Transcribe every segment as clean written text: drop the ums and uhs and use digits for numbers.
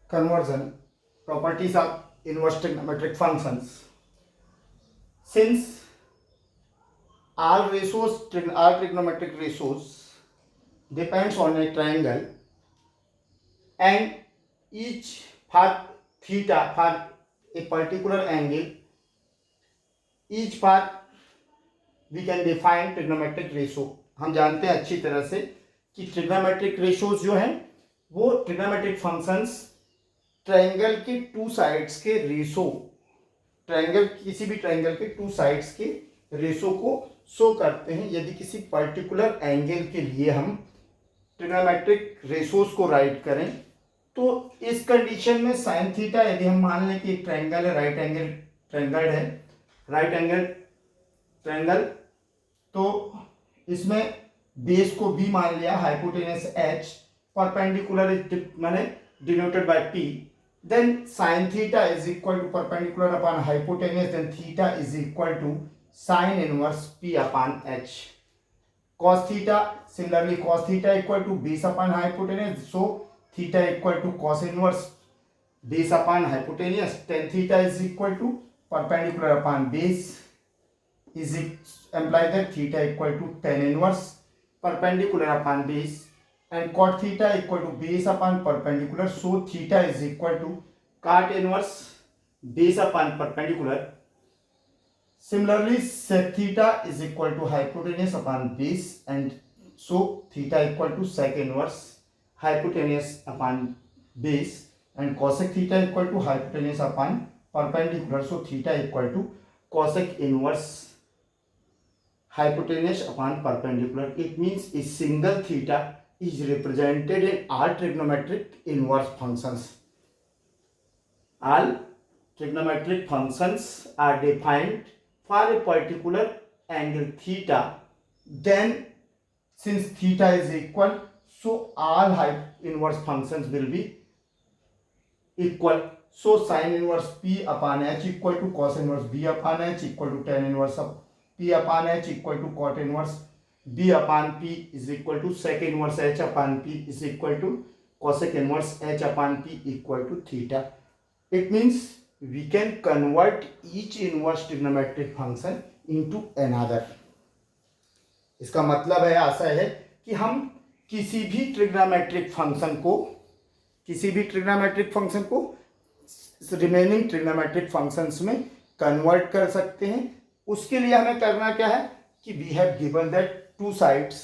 conversion, properties of inverse trigonometric functions. Since all trigonometric ratios depends on a triangle, and each for theta for a particular angle, each for we can define trigonometric ratio. हम जानते हैं अच्छी तरह से कि trigonometric ratios जो हैं वो ट्रिग्नोमेट्रिक फंक्शंस ट्रायंगल के टू साइड्स के रेशो, ट्रायंगल किसी भी ट्रायंगल के टू साइड्स के रेशो को शो करते हैं. यदि किसी पर्टिकुलर एंगल के लिए हम ट्रिग्नोमेट्रिक रेशोज को राइट करें तो इस कंडीशन में साइन थीटा, यदि हम मान लें कि एक ट्रायंगल है, राइट एंगल ट्रायंगल है, राइट एंगल ट्रायंगल, तो इसमें बेस को बी मान लिया, हाइपोटेनस एच, परपेंडिकुलर माने denoted by P, then sine theta is equal to perpendicular upon hypotenuse, then theta is equal to sine inverse P upon H. cos theta, similarly cos theta equal to base upon hypotenuse, so theta equal to cos inverse base upon hypotenuse. Tan theta is equal to perpendicular upon base is imply that theta equal to tan inverse perpendicular upon base, and cot theta equal to base upon perpendicular, so theta is equal to cot inverse base upon perpendicular. Similarly sec theta is equal to hypotenuse upon base, and so theta equal to sec inverse hypotenuse upon base, and cosec theta equal to hypotenuse upon perpendicular, so theta equal to cosec inverse hypotenuse upon perpendicular. It means a single theta is represented in all trigonometric inverse functions. All trigonometric functions are defined for a particular angle theta, then since theta is equal, so all inverse functions will be equal. So sin inverse p upon h equal to cos inverse b upon h equal to tan inverse of p upon h equal to cot inverse b upon p is equal to sec inverse h upon p is equal to cosec inverse h upon p equal to theta. It means we can convert each inverse trigonometric function into another. इसका मतलब है ऐसा है कि हम किसी भी trigonometric function को रिमेनिंग ट्रिग्नोमेट्रिक फंक्शंस में कन्वर्ट कर सकते हैं. उसके लिए हमें करना क्या है कि we have given that two sides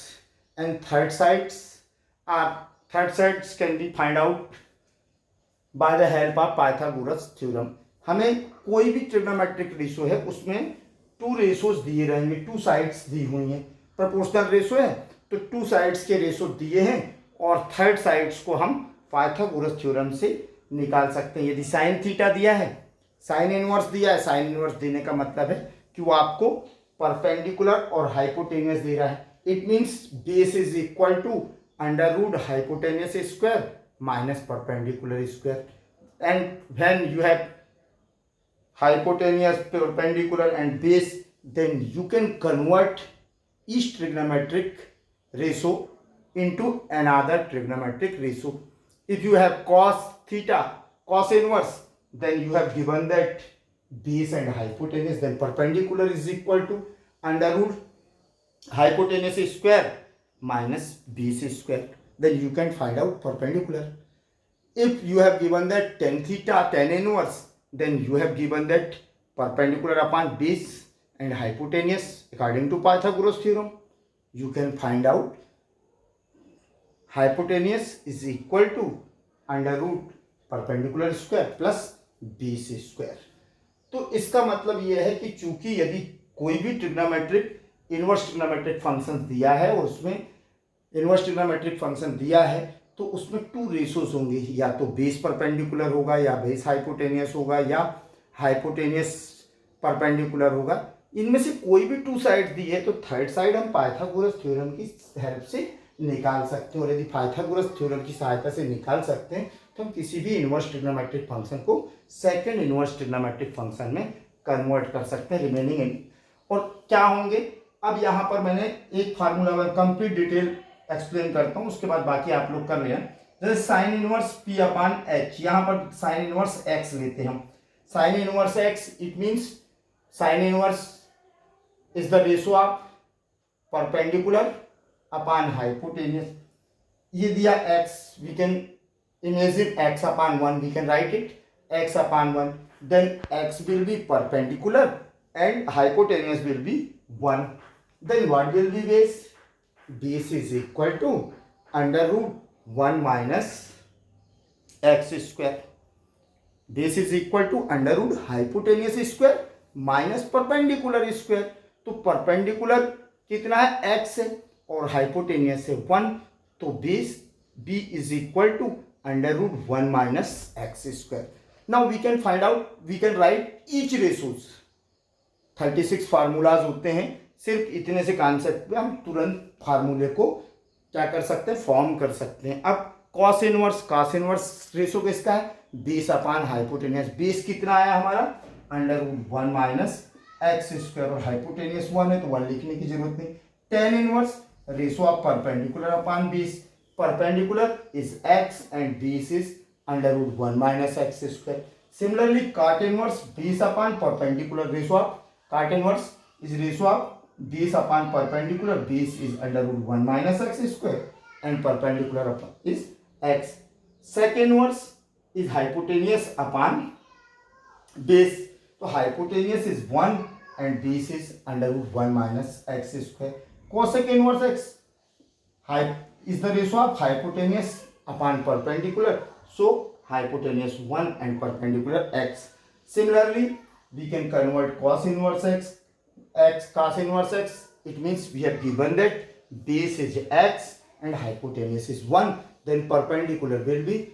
and third sides can be find out by the help of Pythagoras theorem. हमें कोई भी ट्रिग्नोमेट्रिक रेशो है उसमें टू रेशोज दिए रहेंगे, टू साइड्स दी हुई हैं. प्रोपोर्शनल रेशो है तो टू साइड्स के रेशो दिए हैं और थर्ड साइड्स को हम पाइथागोरस थ्योरम से निकाल सकते हैं. यदि साइन थीटा दिया है, साइन इनवर्स दिया है, साइन इनवर्स देने का मतलब है कि वो आपको परपेंडिकुलर और हाइपोटेनियस दे रहा है. It means base is equal to under root hypotenuse square minus perpendicular square, and when you have hypotenuse, perpendicular and base, then you can convert each trigonometric ratio into another trigonometric ratio. If you have cos theta, cos inverse, then you have given that base and hypotenuse, then perpendicular is equal to under root hypotenuse square minus base square, then you can find out perpendicular. If you have given that tan theta, tan inverse, then you have given that perpendicular upon base and hypotenuse according to Pythagoras theorem. You can find out hypotenuse is equal to under root perpendicular square plus base square. तो इसका मतलब यह है कि चूंकि यदि कोई भी ट्रिग्नोमेट्रिक इनवर्स ट्रिग्नोमेट्रिक फंक्शन दिया है और उसमें इनवर्स ट्रिग्नोमेट्रिक फंक्शन दिया है तो उसमें टू रेशोज होंगे, या तो बेस परपेंडिकुलर होगा या बेस हाइपोटेनियस होगा या हाइपोटेनियस परपेंडिकुलर होगा. इनमें से कोई भी टू साइड दी है तो थर्ड साइड हम पाइथागोरस थ्योरम की हेल्प से निकाल सकते हैं. और यदि पाइथागोरस थ्योरम की सहायता से निकाल सकते हैं तो हम किसी भी इनवर्स ट्रिग्नोमेट्रिक फंक्शन को सेकंड इनवर्स ट्रिग्नोमेट्रिक फंक्शन में कन्वर्ट कर सकते हैं रिमेनिंग. और क्या होंगे, अब यहाँ पर मैंने एक फार्मूला में कंप्लीट डिटेल एक्सप्लेन करता हूँ, उसके बाद बाकी आप लोग कर रहे हैं. जैसे साइन इनवर्स पी अपान एच, यहाँ पर साइन इनवर्स एक्स लेते हैं हम, sine inverse x it means sine inverse is the ratio of perpendicular upon hypotenuse. ये दिया x, we can imagine x upon 1, we can write it x upon 1, then x will be perpendicular and hypotenuse will be 1. Then what will be base? Base is equal to under root 1 minus x square. Base is equal to under root hypotenuse square minus perpendicular square. तो perpendicular कितना है x है और hypotenuse है 1, तो base b is equal to under root 1 minus x square. Now we can find out, we can write each ratios. 36 formulas होते हैं, सिर्फ इतने से कॉन्सेप्ट पे हम तुरंत फार्मूले को क्या कर सकते हैं, फॉर्म कर सकते हैं. अब कॉस इनवर्स रेशो किसका है, बेस अपान हाइपोटेनियस. बेस कितना आया हमारा, under root 1 minus x square, और हाइपोटेनियस 1 है तो 1 लिखने की जरूरत नहीं. Tan inverse ratio of perpendicular upon base. Perpendicular is x and base is under root 1 minus x square. Similarly, cot inverse base upon perpendicular, ratio of cot inverse is ratio of base upon perpendicular, base is under root 1 minus x square and perpendicular upon is x. Sec inverse is hypotenuse upon base. So hypotenuse is 1 and base is under root 1 minus x square. Cosec inverse x is the ratio of hypotenuse upon perpendicular, so hypotenuse 1 and perpendicular x. Similarly, we can convert cos inverse x cos inverse x, it means we have given that base is x and hypotenuse is 1, then perpendicular will be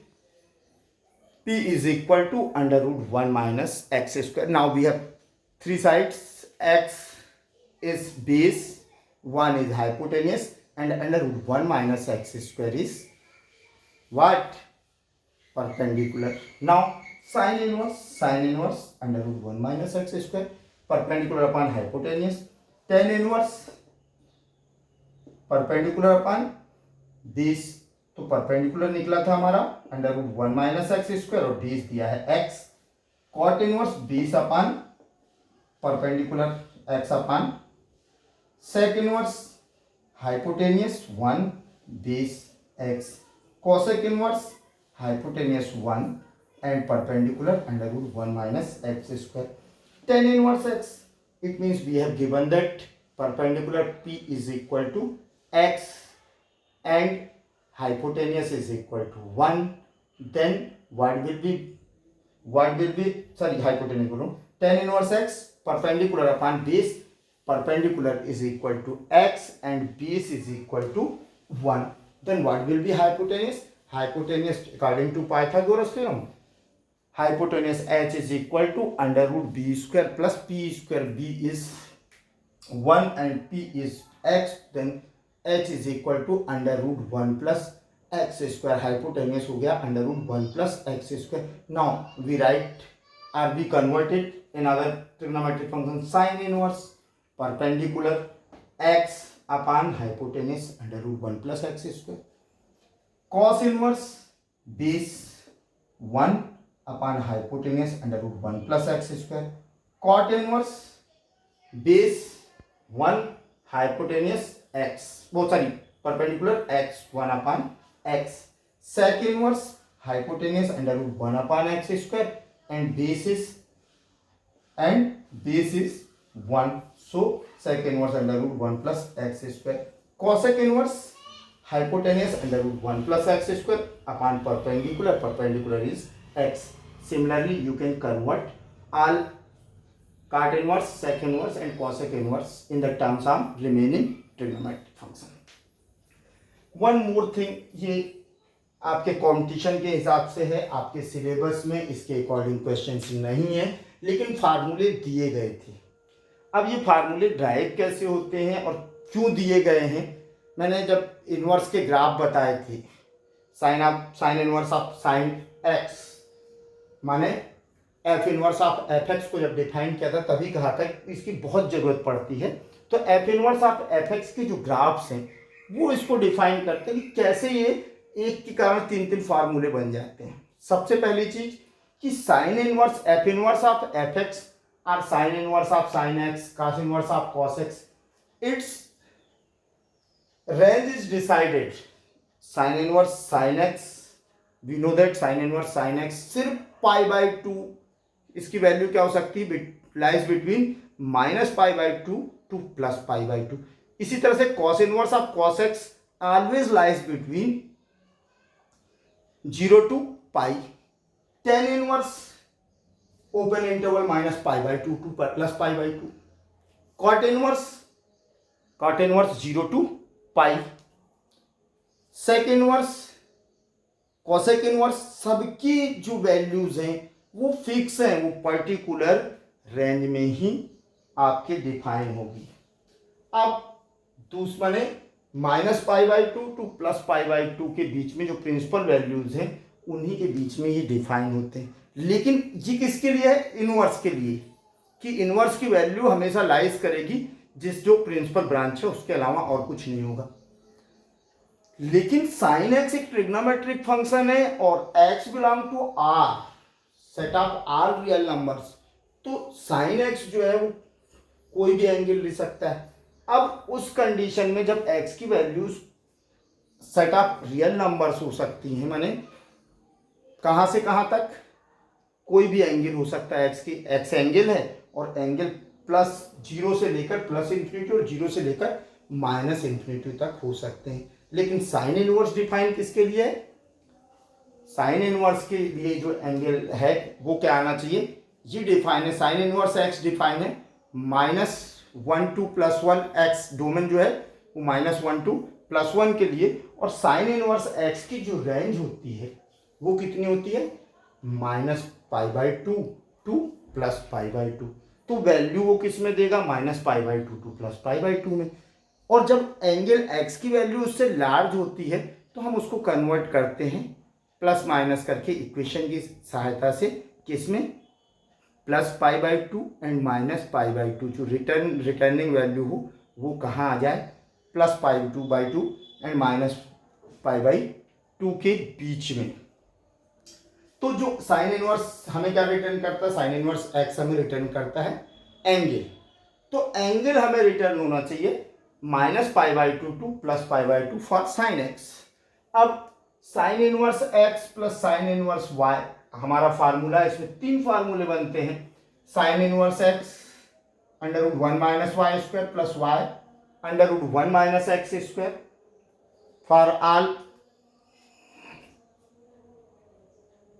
p is equal to under root 1 minus x square. Now we have three sides, x is base, 1 is hypotenuse, and under root 1 minus x square is what, perpendicular. Now sin inverse under root 1 minus x square, perpendicular upon hypotenuse. Tan inverse perpendicular upon base, तो perpendicular निकला था हमारा under root 1 minus x square और base दिया है x. Cot inverse base upon perpendicular x upon. Sec inverse hypotenuse 1 base x. Cosec inverse hypotenuse 1 and perpendicular under root 1 minus x square. Tan inverse x, it means we have given that perpendicular p is equal to x and hypotenuse is equal to 1. Then what will be hypotenuse, tan inverse x perpendicular upon base, perpendicular is equal to x and base is equal to 1. Then what will be hypotenuse? Hypotenuse according to Pythagoras theorem, hypotenuse h is equal to under root b square plus p square. b is 1 and p is x, then h is equal to under root 1 plus x square. Hypotenuse हो गया under root 1 plus x square. Now we write or we convert it in our trigonometric function. Sin inverse perpendicular x upon hypotenuse under root 1 plus x square. Cos inverse base 1 upon hypotenuse under root 1 plus x square. Cot inverse base 1 hypotenuse x, perpendicular x 1 upon x. Sec inverse hypotenuse under root 1 upon x square and base is 1, so sec inverse under root 1 plus x square. Cosec inverse hypotenuse under root 1 plus x square upon perpendicular is x. Similarly, you can convert all cot inverse, sec inverse and cosec inverse in the terms of remaining trigonometric function. One more thing, ये आपके competition के हिसाब से है, आपके syllabus में इसके according questions नहीं है, लेकिन फार्मूले दिए गए थे. अब ये फार्मूले ड्राइव कैसे होते हैं और क्यों दिए गए हैं, मैंने जब इन्वर्स के ग्राफ बताए थे, sine inverse of sine X माने F inverse of F X को जब डिफाइन किया था तभी कहा था कि इसकी बहुत ज़रूरत पड़ती है. तो F inverse of F x के जो ग्राफ्स हैं वो इसको डिफाइन करते हैं कि कैसे ये एक के कारण तीन तीन फार्मूले बन जाते हैं। सबसे पहली चीज कि sine inverse F inverse of F X और sine inverse of sine X, cos inverse of cos X, it's range is decided. Sine inverse sine X, we know that sine inverse sine X सिर्फ pi by two, इसकी value क्या हो सकती है, lies between minus pi by two to plus pi by two. इसी तरह से cos inverse of cos X always lies between 0 to pi. tan inverse open interval minus pi by two to plus pi by two. Cot inverse 0 to pi. Sec inverse, cosec inverse, सबकी जो values हैं वो fix हैं, वो particular range में ही आपके define होगी। अब दूसरे minus pi by two to plus pi by to के बीच में जो प्रिंसिपल वैल्यूज हैं उन्हीं के बीच में ही डिफाइन होते हैं। लेकिन ये किसके लिए है, इनवर्स के लिए, कि इनवर्स की वैल्यू हमेशा लाइज करेगी जिस जो प्रिंसिपल ब्रांच है उसके अलावा और कुछ नहीं होगा। लेकिन साइन एक्स एक ट्रिग्नोमेट्रिक फंक्शन है और x belong to R, set of R real numbers, तो साइन एक्स जो है वो कोई भी एंगल ले सकता है। अब उस कंडीशन में जब x की values set of real numbers हो सकती हैं, माने कहाँ से कहाँ तक, कोई भी एंगल हो सकता है, x एंगल है और एंगल प्लस 0 से लेकर प्लस इन्फिनिटी और 0 से लेकर माइनस इन्फिनिटी तक हो सकते हैं। लेकिन साइन इनवर्स डिफाइन किसके लिए है, साइन इनवर्स के लिए जो एंगल है वो क्या आना चाहिए, ये डिफाइन है, साइन इनवर्स x डिफाइन है -1 to +1, एक्स डोमेन जो है वो -1 to +1 के लिए, और साइन इनवर्स x की जो रेंज होती है वो कितनी होती है, -π/2 टू +π/2। तो वैल्यू वो किस में देगा, -π/2 टू +π/2 में। और जब एंगल x की वैल्यू उससे लार्ज होती है तो हम उसको कन्वर्ट करते हैं प्लस माइनस करके इक्वेशन की सहायता से, किसमें, +π/2 एंड -π/2, जो रिटर्निंग वैल्यू हो वो कहाँ आ जाए, +π/2 एंड -π/2 के बीच में। तो जो साइन इनवर्स हमें क्या रिटर्न करता है, साइन इनवर्स x हमें रिटर्न करता है एंगल। तो एंगल हमें रिटर्न होना चाहिए -π/2 टू +π/2 फॉर साइन एक्स। अब sine inverse x plus sine inverse y हमारा फार्मूला है, इसमें तीन फार्मूले बनते हैं। Sine inverse x √1 - y² plus y √1 - x² for all